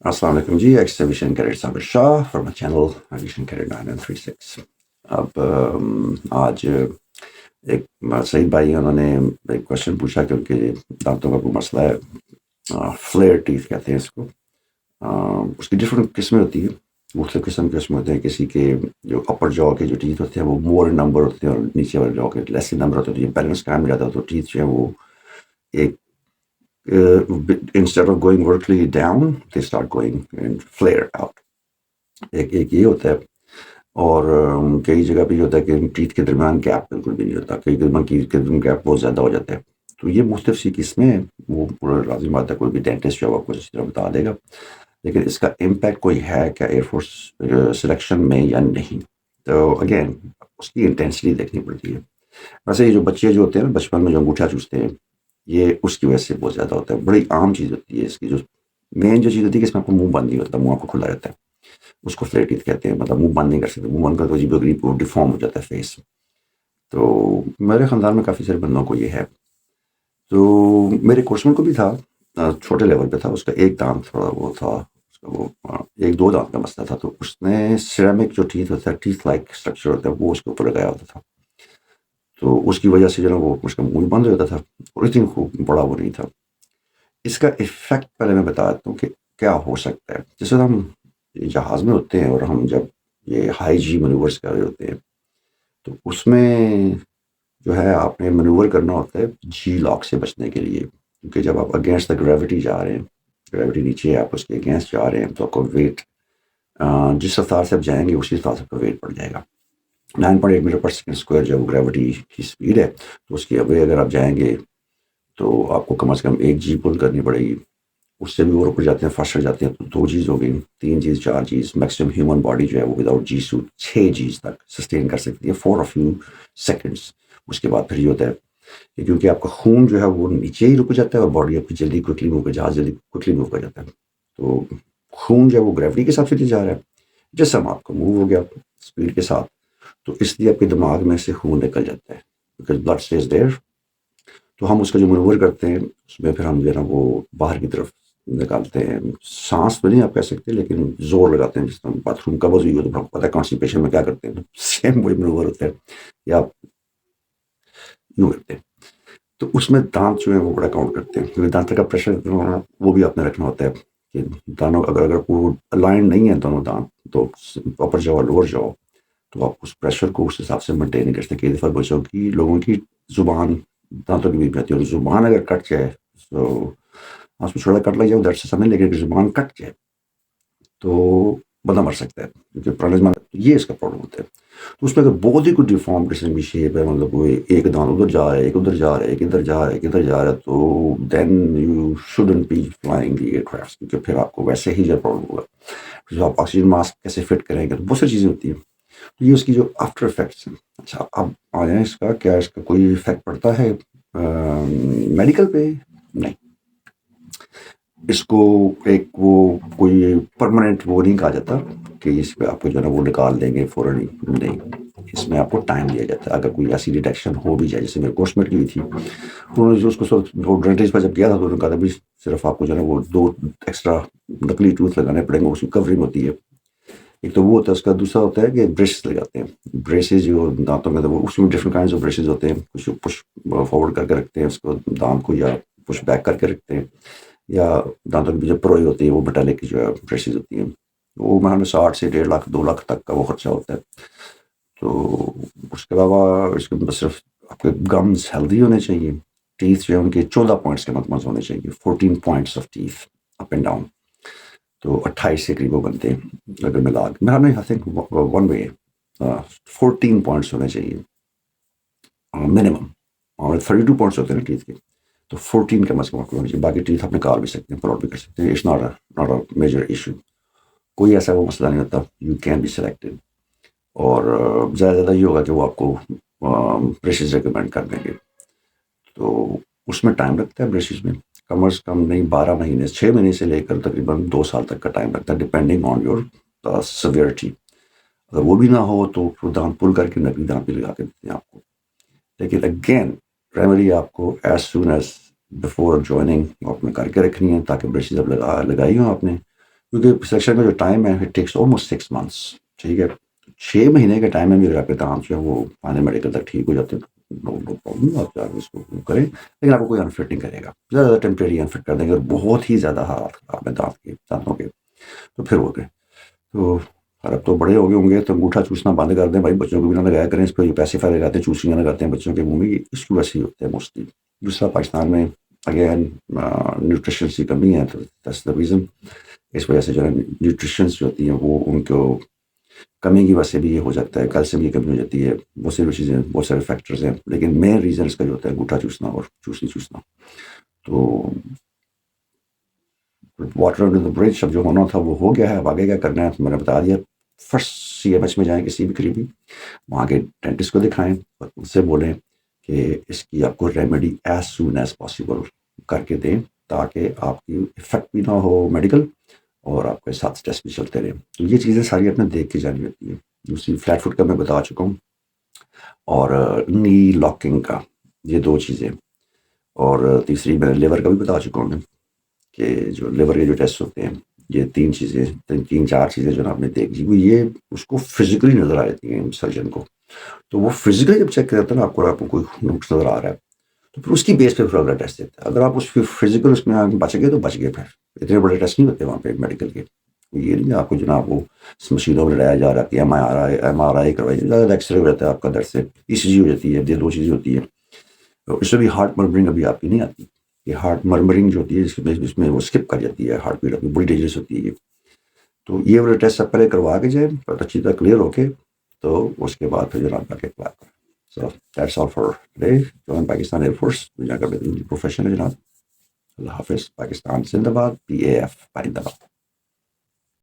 السلام علیکم جی، ایکسٹیویشن کیریٹ Sabir Shah from channel aviation کیریٹ 936۔ اب آج ایک سعید بھائی انہوں نے ایک کوشچن پوچھا کہ ان کے دانتوں کا کوئی مسئلہ ہے، فلیئر ٹیتھ کہتے ہیں اس کو۔ اس کی ڈفرینٹ قسمیں ہوتی ہیں، مختلف قسم کے اس میں ہوتے ہیں۔ کسی کے جو اپر جاؤ کے جو ٹیتھ ہوتے ہیں وہ مور نمبر ہوتے ہیں، اور نیچے والے جاؤ کے لیس نمبر ہوتے ہیں۔ یہ بیلنس قائم رہتا ہے تو ٹیتھ جو ہے وہ ایک instead of going vertically down they start going and flare out۔ ایک یہ ہوتا ہے، اور کئی جگہ پہ یہ ہوتا ہے کہ ٹیتھ کے درمیان گیپ بالکل بھی نہیں ہوتا، کئی درمیان گیپ بہت زیادہ ہو جاتا ہے۔ تو یہ مختلف سی قسمیں ہیں، وہ پورا لازم بات ہے کوئی بھی ڈینٹسٹ جو ہے وہ آپ کو اسی طرح بتا دے گا، لیکن اس کا امپیکٹ کوئی ہے کیا ایئر فورس سلیکشن میں یا نہیں۔ تو اگین اس کی انٹینسٹی دیکھنی پڑتی ہے۔ ویسے یہ جو بچے جو ہوتے ہیں نا، بچپن میں جو انگوٹھا چوستے ہیں، یہ اس کی وجہ سے بہت زیادہ ہوتا ہے۔ بڑی عام چیز ہوتی ہے اس کی، جو مین جو چیز ہوتی ہے کہ اس میں آپ کو منہ بند نہیں ہوتا، منہ آپ کو کھلا رہتا ہے، اس کو فلیٹ ٹیتھ کہتے ہیں۔ مطلب منہ بند نہیں کر سکتے، منہ بند کر تو عجیب و غریب ڈیفارم ہو جاتا ہے فیس۔ تو میرے خاندان میں کافی سارے بندوں کو یہ ہے۔ تو میرے کورس میں کو بھی تھا، چھوٹے لیول پہ تھا، اس کا ایک دانت تھوڑا وہ تھا، اس کا وہ ایک دو دانت کا مسئلہ تھا۔ تو اس نے سیرامک جو ٹیتھ ہوتا ہے، ٹیتھ لائک اسٹرکچر ہوتا ہے، وہ اس کے اوپر لگایا ہوتا تھا۔ تو اس کی وجہ سے جو ہے وہ اس کا منہ بند ہو جاتا تھا، اور اتنی خوب بڑا وہ نہیں تھا۔ اس کا ایفیکٹ پہلے میں بتا دیتا ہوں کہ کیا ہو سکتا ہے۔ جیسے ہم جہاز میں ہوتے ہیں اور ہم جب یہ ہائی جی مینوورس کر رہے ہوتے ہیں، تو اس میں جو ہے آپ نے مینوور کرنا ہوتا ہے جی لاک سے بچنے کے لیے، کیونکہ جب آپ اگینسٹ دا گریوٹی جا رہے ہیں، گریوٹی نیچے ہے، آپ اس کے اگینسٹ جا رہے ہیں، تو آپ کو ویٹ جس رفتار سے آپ جائیں گے اسی رفتار سے آپ کا ویٹ بڑھ جائے گا۔ 9.8 میٹر پر سیکنڈ اسکوائر جو گریوٹی کی اسپیڈ ہے، تو اس کی اوے اگر آپ جائیں گے تو آپ کو کم از کم ایک جی پل کرنی پڑے گی۔ اس سے بھی وہ اوپر جاتے ہیں، فاسٹر جاتے ہیں، تو 2 چیز ہو گئی، 3 چیز، 4 چیز۔ میکسیمم ہیومن باڈی جو ہے وہ وداؤٹ جی سوٹ 6 چیز تک سسٹین کر سکتی ہے فور فیو سیکنڈس۔ اس کے بعد پھر یہ ہوتا ہے کہ کیونکہ آپ کا خون جو ہے وہ نیچے ہی رک جاتا ہے، اور باڈی آپ کی جلدی کوئکلی موو کر، جہاز جلدی کوئکلی موو کر جاتا ہے۔ تو خون جو ہے وہ گریوٹی کے حساب سے جا رہا ہے، جسم آپ کو موو ہو گیا اسپیڈ کے ساتھ، تو اس لیے آپ کے دماغ میں سے خون نکل جاتا ہے، بیکاز بلڈ اسٹیز دیر۔ تو ہم اس کا جو منور کرتے ہیں، اس میں پھر ہم جو ہے نا وہ باہر کی طرف نکالتے ہیں۔ سانس تو نہیں آپ کہہ سکتے، لیکن زور لگاتے ہیں۔ جس طرح باتھ روم قبض ہوئی ہو تو پتہ ہے کانسٹیپیشن میں کیا کرتے ہیں، سیم وہی منور ہوتا ہے، یا آپ یوں کرتے ہیں۔ تو اس میں دانت جو ہے وہ بڑا کاؤنٹ کرتے ہیں، کیونکہ دانت کا پریشر وہ بھی آپ نے رکھنا ہوتا ہے کہ دانوں اگر وہ الائن نہیں ہے دونوں دانت، تو اپر جاؤ اور لوور جاؤ، تو آپ اس پریشر کو اس حساب سے مینٹین نہیں کر سکتے۔ کئی دفعہ بچوں کی، لوگوں کی زبان دانتوں کے بیچ میں آتی ہے، اور زبان اگر کٹ جائے تو اس میں چھوڑا کٹ لگ جائے، درد سے سمجھ، لیکن زبان کٹ جائے تو بندہ مر سکتا ہے، کیونکہ پرانے زمانے یہ اس کا پرابلم ہوتا ہے۔ تو اس میں اگر بہت ہی کوئی ڈیفارم قسم کی شیپ ہے، مطلب کوئی ایک دانت ادھر جا رہا ہے، ایک ادھر جا رہا ہے، ایک ادھر جا رہا ہے، ایک ادھر جا رہا ہے، تو then you student be flying the aircraft, کیونکہ پھر آپ کو ویسے ہی جو پرابلم ہوگا۔ پھر آپ آکسیجن ماسک کیسے فٹ کریں گے، تو بہت ساری چیزیں ہوتی ہیں۔ تو یہ اس کی جو آفٹر افیکٹس ہیں۔ اچھا، اب آ جائیں اس کا، کیا اس کا کوئی افیکٹ پڑتا ہے میڈیکل پہ؟ نہیں، اس کو ایک وہ کوئی پرماننٹ وہ نہیں کہا جاتا کہ اس پہ آپ کو جو ہے نا وہ نکال دیں گے فوراً ہی، نہیں، اس میں آپ کو ٹائم دیا جاتا ہے۔ اگر کوئی ایسی ڈیٹیکشن ہو بھی جائے، جیسے میرے کورس میٹ کی ہوئی تھی، انہوں نے جو اس کو وہ ڈینٹسٹ پر جب گیا تھا تو انہوں نے کہا تھا بھی صرف آپ کو جو ہے نا وہ 2 ایکسٹرا نکلی ٹوتھ لگانے پڑیں گے، اس کی کورنگ ہوتی ہے۔ ایک تو وہ ہوتا ہے، اس کا دوسرا ہوتا ہے کہ برشز لگاتے ہیں۔ برشز جو دانتوں میں، اس میں ڈفرنٹ کائنڈز آف برشز ہوتے ہیں، کچھ پش فارورڈ کر کے رکھتے ہیں اس کو دانت کو، یا پش بیک کر کے رکھتے ہیں، یا دانتوں کی جو پروئی ہوتی ہے وہ میٹالک کی جو ہے برشز ہوتی ہیں، وہ ہمیں 60 سے 1.5 لاکھ 2 لاکھ تک کا وہ خرچہ ہوتا ہے۔ تو اس کے علاوہ اس کے صرف آپ کے گمز ہیلدی ہونے چاہیے، ٹیتھ جو ہے ان کے 14 پوائنٹس کے مطمئن ہونے چاہیے، 14 points of teeth up and down, تو 28 کے قریب وہ بنتے ہیں اگر ملا میرا نہیں، I think one way 14 points ہونے چاہیے منیمم، اور 32 پوائنٹس ہوتے ہیں ٹیتھ کے، تو 14 کم از کم ہونے چاہیے۔ باقی ٹیتھ آپ نکال بھی سکتے ہیں، پلاٹ بھی کر سکتے ہیں، it's not a major issue, کوئی ایسا وہ مسئلہ نہیں ہوتا، یو کین بی سلیکٹڈ۔ اور زیادہ زیادہ یہ ہوگا کہ وہ آپ کو برشز ریکمینڈ کر دیں گے، تو اس میں ٹائم لگتا ہے۔ برشز میں کم از کم نہیں 12 مہینے، 6 مہینے سے لے کر تقریباً 2 سال تک کا ٹائم لگتا ہے، ڈپینڈنگ آن یور سیویئرٹی۔ اگر وہ بھی نہ ہو تو پھر دانت پل کر کے نقلی دانت بھی لگا کے دیتے ہیں آپ کو۔ لیکن اگین پرائمری آپ کو as soon as before joining آپ نے کر کے رکھنی ہے، تاکہ برشز اب لگائی ہوں آپ نے، کیونکہ سلیکشن کا جو ٹائم ہے اٹ ٹیکس آلموسٹ 6 months. ٹھیک ہے، 6 مہینے کے ٹائم میں بھی اگر آپ کے دانت جو ہے وہ فائنل میڈیکل تک ٹھیک ہو جاتے ہیں تو نو پرابلم، آپ جا کے اس کو کریں، لیکن آپ کو کوئی انفٹ نہیں کرے گا. زیادہ ٹیمپریری انفٹ کر دیں گے اور بہت ہی زیادہ حالات خراب ہے دانتوں کے، تو پھر ہو گئے. تو اب تو بڑے ہو گئے ہوں گے تو انگوٹھا چوسنا بند کر دیں بھائی، بچوں کو بھی نہ لگایا کریں اس پہ. جو پیسے فائدے لگاتے ہیں چوسیاں لگاتے ہیں بچوں کے منہ میں، اس کی وجہ سے ہی ہوتے ہیں موسٹلی. دوسرا پاکستان میں اگین نیوٹریشنس کی کمی ہے، تو دیٹس دا ریزن. اس وجہ سے جو ہے نیوٹریشنس جو ہوتی ہیں وہ ان کو کمی کی وجہ سے بھی یہ ہو جاتا ہے، کیلشیم کی کمی ہو جاتی ہے، بہت ساری چیزیں، بہت سارے فیکٹرز ہیں، لیکن مین ریزن اس کا جو ہوتا ہے انگوٹھا چوسنا اور چوسنا. تو واٹر انڈر دا برج اب جو ہونا تھا وہ ہو گیا ہے. اب آگے کیا کرنا ہے میں نے بتا دیا. فرسٹ CMH میں جائیں کسی بھی قریبی، وہاں کے ڈینٹسٹ کو دکھائیں اور ان سے بولیں کہ اس کی آپ کو remedy as soon as possible کر کے دیں، تاکہ آپ کی افیکٹ بھی نہ ہو میڈیکل اور آپ کے ساتھ ٹیسٹ بھی چلتے رہیں. تو یہ چیزیں ساری اپنے دیکھ کے جانی ہوتی ہیں. دوسری فلیٹ فٹ کا میں بتا چکا ہوں، اور نی لاکنگ کا، یہ 2 چیزیں. اور تیسری میں لیور کا بھی بتا چکا ہوں کہ جو لیور کے جو ٹیسٹ ہوتے ہیں، یہ 3 چیزیں، 3-4 چیزیں جو آپ نے دیکھ لی، وہ یہ اس کو فزیکلی نظر آتی ہیں سرجن کو. تو وہ فزیکلی جب چیک کرتا ہے نا، آپ کو کوئی نقص نظر آ رہا ہے تو پھر اس کی بیس پہ پھر اگلا ٹیسٹ دیتا ہے. اگر آپ اس فزیکل اس میں بچ گئے تو بچ گئے. پھر اتنے بڑے ٹیسٹ نہیں ہوتے وہاں پہ میڈیکل کے. یہ نہیں آپ کو جناب وہ مشینوں میں لڑایا جا رہا ہے کہ MRI کروائی، زیادہ ایکس رے ہو جاتا ہے آپ کا در سے، ECG ہو جاتی ہے. یہ 2 چیزیں ہوتی ہیں. اس سے بھی ہارٹ مرمرنگ ابھی آپ کی نہیں آتی. یہ ہارٹ مرمرنگ جو ہوتی ہے اس میں وہ اسکپ کر جاتی ہے، ہارٹ بیٹ بڑی ڈینجرس ہوتی ہے یہ. تو یہ والا ٹیسٹ سب پہلے کروا کے جائیں اچھی طرح کلیئر ہو کے، تو اس کے بعد پھر جناب کا اپلائی کریں. So that's all for today. Join Pakistan air force دنیا کا بہترین پروفیشن ہے جناب. اللہ حافظ. پاکستان زندہ باد. PAF پائندہ باد.